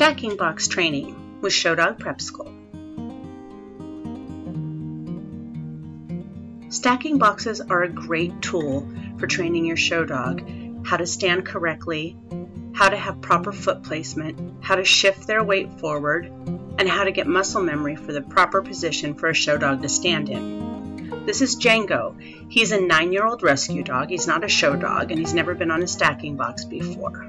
Stacking box training with Show Dog Prep School. Stacking boxes are a great tool for training your show dog how to stand correctly, how to have proper foot placement, how to shift their weight forward, and how to get muscle memory for the proper position for a show dog to stand in. This is Django. He's a 9-year-old rescue dog. He's not a show dog, and he's never been on a stacking box before.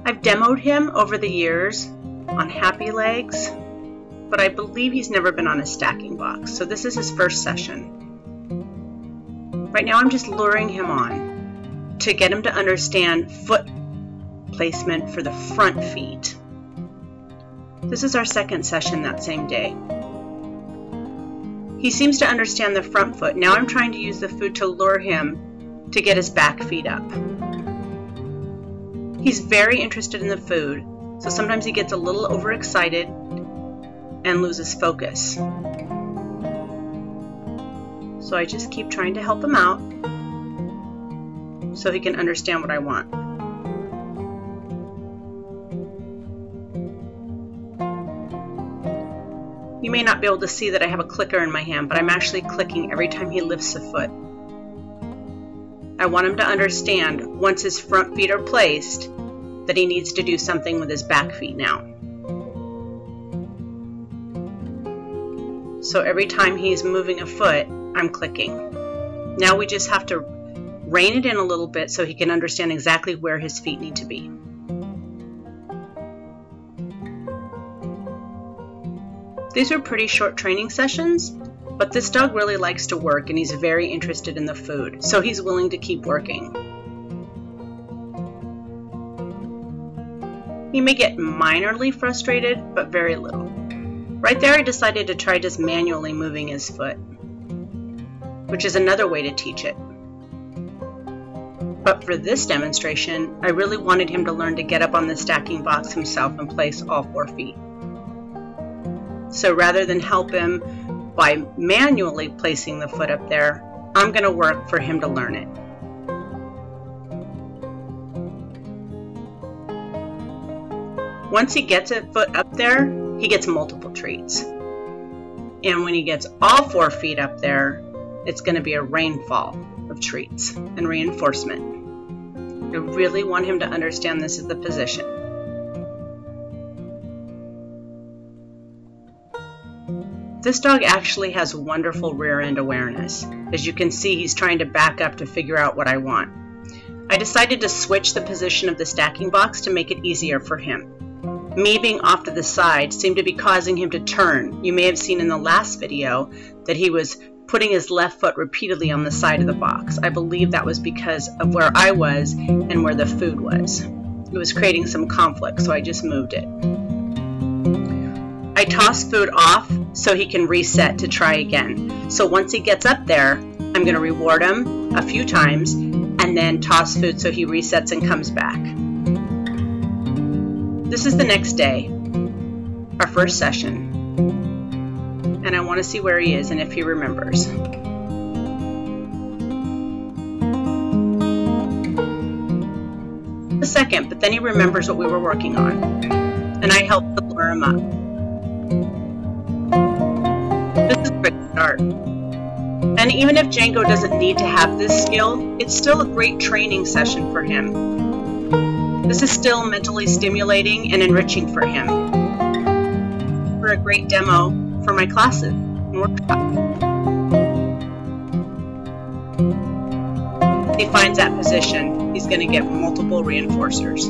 I've demoed him over the years on Happy Legs, but I believe he's never been on a stacking box, so this is his first session. Right now I'm just luring him on to get him to understand foot placement for the front feet. This is our second session that same day. He seems to understand the front foot. Now I'm trying to use the food to lure him to get his back feet up. He's very interested in the food, so sometimes he gets a little overexcited and loses focus. So I just keep trying to help him out so he can understand what I want. You may not be able to see that I have a clicker in my hand, but I'm actually clicking every time he lifts a foot. I want him to understand, once his front feet are placed, that he needs to do something with his back feet now. So every time he's moving a foot, I'm clicking. Now we just have to rein it in a little bit so he can understand exactly where his feet need to be. These are pretty short training sessions, but this dog really likes to work and he's very interested in the food, so he's willing to keep working. He may get minorly frustrated, but very little. Right there I decided to try just manually moving his foot, which is another way to teach it. But for this demonstration, I really wanted him to learn to get up on the stacking box himself and place all 4 feet. So rather than help him by manually placing the foot up there, I'm going to work for him to learn it. Once he gets a foot up there, he gets multiple treats. And when he gets all 4 feet up there, it's going to be a rainfall of treats and reinforcement. I really want him to understand this is the position. This dog actually has wonderful rear end awareness. As you can see, he's trying to back up to figure out what I want. I decided to switch the position of the stacking box to make it easier for him. Me being off to the side seemed to be causing him to turn. You may have seen in the last video that he was putting his left foot repeatedly on the side of the box. I believe that was because of where I was and where the food was. It was creating some conflict, so I just moved it. I toss food off so he can reset to try again. So once he gets up there, I'm going to reward him a few times and then toss food so he resets and comes back. This is the next day, our first session, and I want to see where he is and if he remembers. A second, but then he remembers what we were working on, and I help to lure him up. This is a great start. And even if Django doesn't need to have this skill, it's still a great training session for him. This is still mentally stimulating and enriching for him. For a great demo for my classes and workshops. If he finds that position, he's going to get multiple reinforcers.